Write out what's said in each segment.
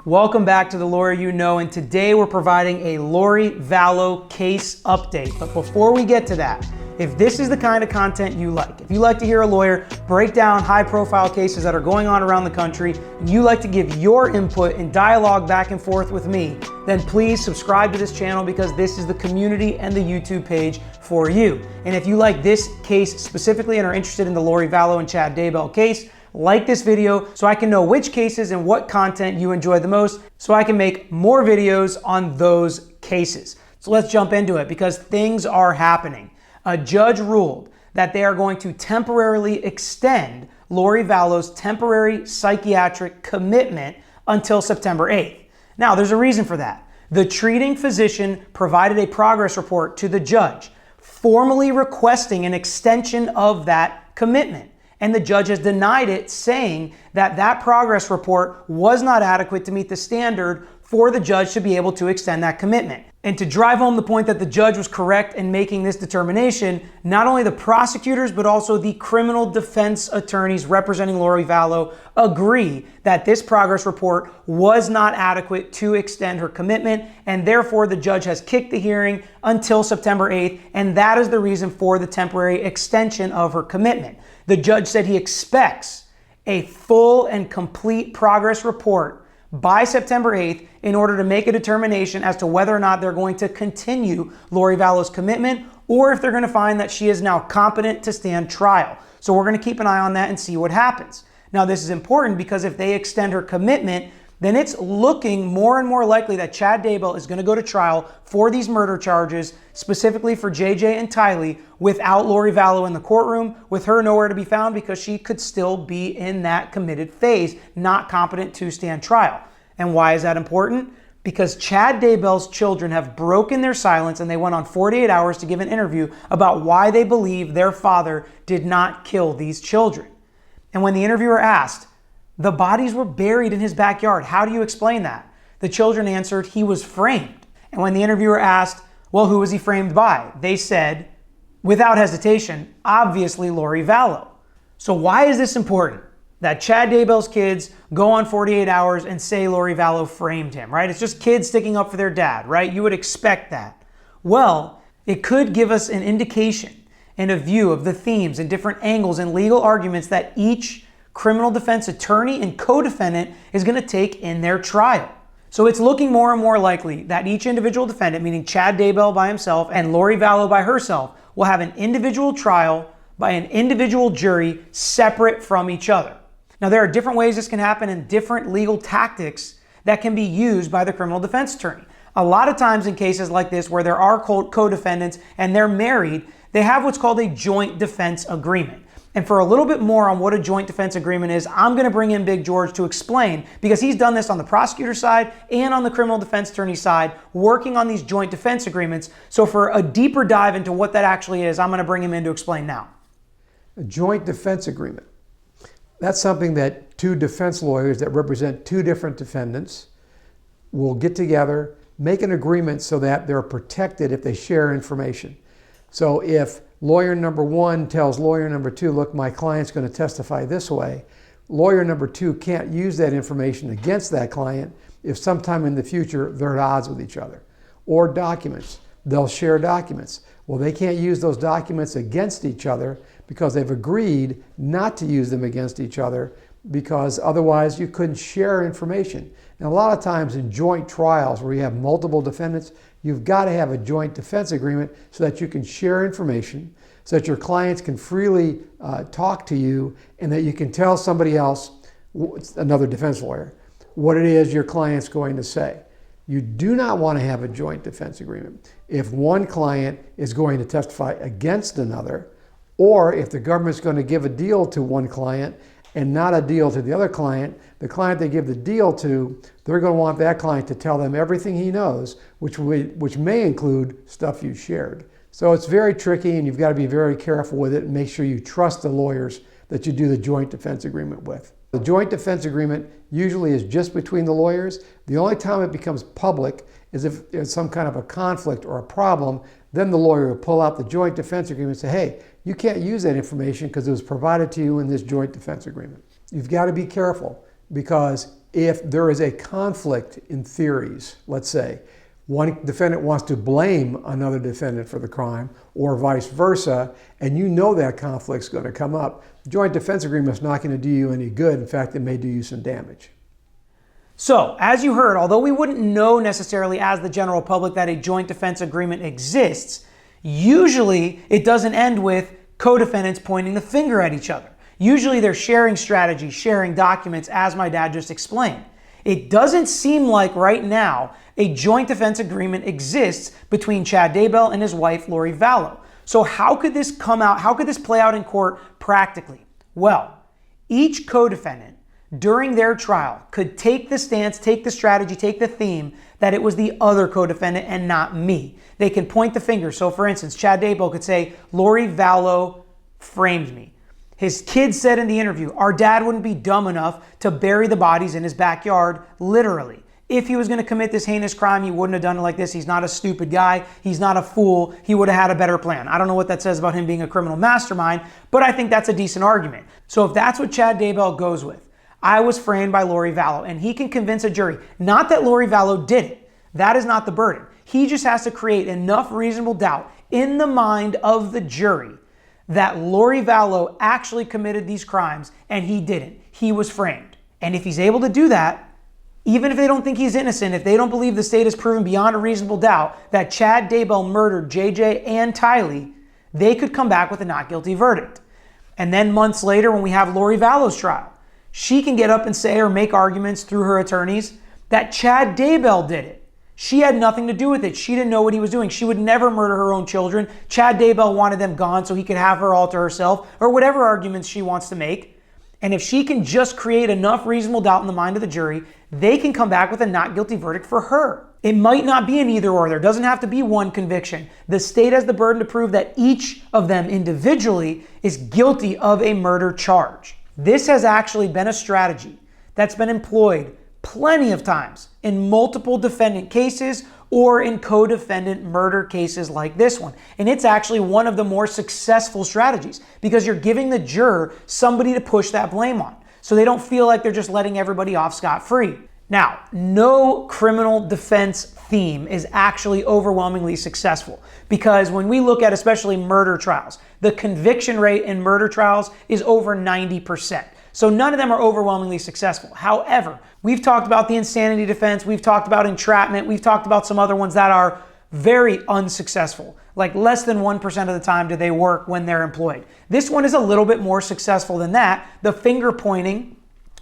Welcome back to the Lawyer You Know, and today we're providing a Lori Vallow case update. But before we get to that, if this is the kind of content you like, if you like to hear a lawyer break down high-profile cases that are going on around the country, and you like to give your input and dialogue back and forth with me, then please subscribe to this channel because this is the community and the YouTube page for you. And if you like this case specifically and are interested in the Lori Vallow and Chad Daybell case, like this video so I can know which cases and what content you enjoy the most so I can make more videos on those cases. So let's jump into it because things are happening. A judge ruled that they are going to temporarily extend Lori Vallow's temporary psychiatric commitment until September 8th. Now, there's a reason for that. The treating physician provided a progress report to the judge, formally requesting an extension of that commitment. And the judge has denied it, saying that that progress report was not adequate to meet the standard for the judge to be able to extend that commitment. And to drive home the point that the judge was correct in making this determination, not only the prosecutors, but also the criminal defense attorneys representing Lori Vallow agree that this progress report was not adequate to extend her commitment, and therefore the judge has kicked the hearing until September 8th, and that is the reason for the temporary extension of her commitment. The judge said he expects a full and complete progress report by September 8th in order to make a determination as to whether or not they're going to continue Lori Vallow's commitment or if they're going to find that she is now competent to stand trial. So we're going to keep an eye on that and see what happens. Now, this is important because if they extend her commitment, then it's looking more and more likely that Chad Daybell is going to go to trial for these murder charges, specifically for JJ and Tylee, without Lori Vallow in the courtroom, with her nowhere to be found because she could still be in that committed phase, not competent to stand trial. And why is that important? Because Chad Daybell's children have broken their silence and they went on 48 hours to give an interview about why they believe their father did not kill these children. And when the interviewer asked, the bodies were buried in his backyard, how do you explain that? The children answered, he was framed. And when the interviewer asked, well, who was he framed by? They said, without hesitation, obviously Lori Vallow. So why is this important? That Chad Daybell's kids go on 48 hours and say Lori Vallow framed him, right? It's just kids sticking up for their dad, right? You would expect that. Well, it could give us an indication and a view of the themes and different angles and legal arguments that each criminal defense attorney and co-defendant is going to take in their trial. So it's looking more and more likely that each individual defendant, meaning Chad Daybell by himself and Lori Vallow by herself, will have an individual trial by an individual jury separate from each other. Now, there are different ways this can happen and different legal tactics that can be used by the criminal defense attorney. A lot of times in cases like this where there are co-defendants and they're married, they have what's called a joint defense agreement. And for a little bit more on what a joint defense agreement is, I'm going to bring in Big George to explain because he's done this on the prosecutor side and on the criminal defense attorney side, working on these joint defense agreements. So for a deeper dive into what that actually is, I'm going to bring him in to explain now. A joint defense agreement. That's something that two defense lawyers that represent two different defendants will get together, make an agreement so that they're protected if they share information. So if lawyer number one tells lawyer number two, look, my client's going to testify this way, lawyer number two can't use that information against that client if sometime in the future they're at odds with each other. Or documents. They'll share documents. Well, they can't use those documents against each other because they've agreed not to use them against each other because otherwise you couldn't share information. And a lot of times in joint trials where you have multiple defendants, you've got to have a joint defense agreement so that you can share information, so that your clients can freely talk to you and that you can tell somebody else, another defense lawyer, what it is your client's going to say. You do not want to have a joint defense agreement if one client is going to testify against another, or if the government's going to give a deal to one client and not a deal to the other client. The client they give the deal to, they're going to want that client to tell them everything he knows, which may include stuff you shared. So it's very tricky and you've got to be very careful with it and make sure you trust the lawyers that you do the joint defense agreement with. The joint defense agreement usually is just between the lawyers. The only time it becomes public is if there's some kind of a conflict or a problem. Then the lawyer will pull out the joint defense agreement and say, hey, you can't use that information because it was provided to you in this joint defense agreement. You've got to be careful because if there is a conflict in theories, let's say, one defendant wants to blame another defendant for the crime or vice versa, and you know that conflict's going to come up, the joint defense agreement is not going to do you any good. In fact, it may do you some damage. So, as you heard, although we wouldn't know necessarily as the general public that a joint defense agreement exists, usually it doesn't end with co-defendants pointing the finger at each other. Usually they're sharing strategies, sharing documents, as my dad just explained. It doesn't seem like right now a joint defense agreement exists between Chad Daybell and his wife, Lori Vallow. So how could this come out? How could this play out in court practically? Well, each co-defendant during their trial could take the stance, take the strategy, take the theme that it was the other co-defendant and not me. They can point the finger. So for instance, Chad Daybell could say, Lori Vallow framed me. His kids said in the interview, our dad wouldn't be dumb enough to bury the bodies in his backyard, literally. If he was going to commit this heinous crime, he wouldn't have done it like this. He's not a stupid guy. He's not a fool. He would have had a better plan. I don't know what that says about him being a criminal mastermind, but I think that's a decent argument. So if that's what Chad Daybell goes with, I was framed by Lori Vallow, and he can convince a jury, not that Lori Vallow did it. That is not the burden. He just has to create enough reasonable doubt in the mind of the jury that Lori Vallow actually committed these crimes and he didn't. He was framed. And if he's able to do that, even if they don't think he's innocent, if they don't believe the state has proven beyond a reasonable doubt that Chad Daybell murdered JJ and Tylee, they could come back with a not guilty verdict. And then months later, when we have Lori Vallow's trial, she can get up and say or make arguments through her attorneys that Chad Daybell did it. She had nothing to do with it. She didn't know what he was doing. She would never murder her own children. Chad Daybell wanted them gone so he could have her all to herself, or whatever arguments she wants to make. And if she can just create enough reasonable doubt in the mind of the jury, they can come back with a not guilty verdict for her. It might not be an either or. There doesn't have to be one conviction. The state has the burden to prove that each of them individually is guilty of a murder charge. This has actually been a strategy that's been employed plenty of times in multiple defendant cases or in co-defendant murder cases like this one. And it's actually one of the more successful strategies because you're giving the juror somebody to push that blame on so they don't feel like they're just letting everybody off scot-free. Now, no criminal defense theme is actually overwhelmingly successful because when we look at especially murder trials, the conviction rate in murder trials is over 90%. So none of them are overwhelmingly successful. However, we've talked about the insanity defense, we've talked about entrapment, we've talked about some other ones that are very unsuccessful. Like less than 1% of the time do they work when they're employed. This one is a little bit more successful than that, the finger pointing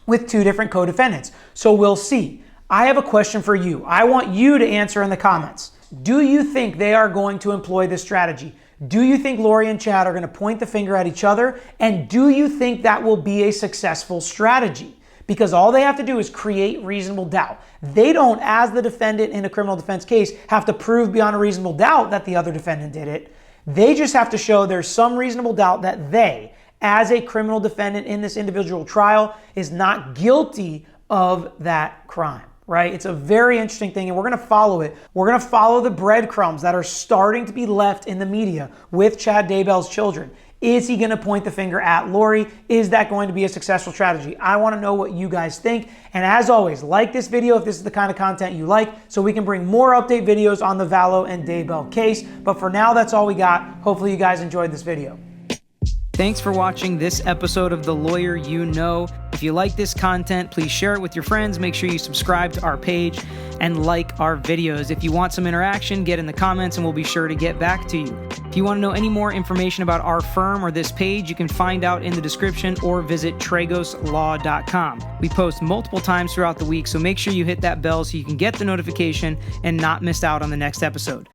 with two different co-defendants. So we'll see. I have a question for you. I want you to answer in the comments. Do you think they are going to employ this strategy? Do you think Lori and Chad are going to point the finger at each other? And do you think that will be a successful strategy? Because all they have to do is create reasonable doubt. They don't, as the defendant in a criminal defense case, have to prove beyond a reasonable doubt that the other defendant did it. They just have to show there's some reasonable doubt that they, as a criminal defendant in this individual trial, is not guilty of that crime. Right? It's a very interesting thing, and we're going to follow it. We're going to follow the breadcrumbs that are starting to be left in the media with Chad Daybell's children. Is he going to point the finger at Lori? Is that going to be a successful strategy? I want to know what you guys think. And as always, like this video if this is the kind of content you like, so we can bring more update videos on the Vallow and Daybell case. But for now, that's all we got. Hopefully you guys enjoyed this video. Thanks for watching this episode of The Lawyer You Know. If you like this content, please share it with your friends. Make sure you subscribe to our page and like our videos. If you want some interaction, get in the comments and we'll be sure to get back to you. If you want to know any more information about our firm or this page, you can find out in the description or visit tragoslaw.com. We post multiple times throughout the week, so make sure you hit that bell so you can get the notification and not miss out on the next episode.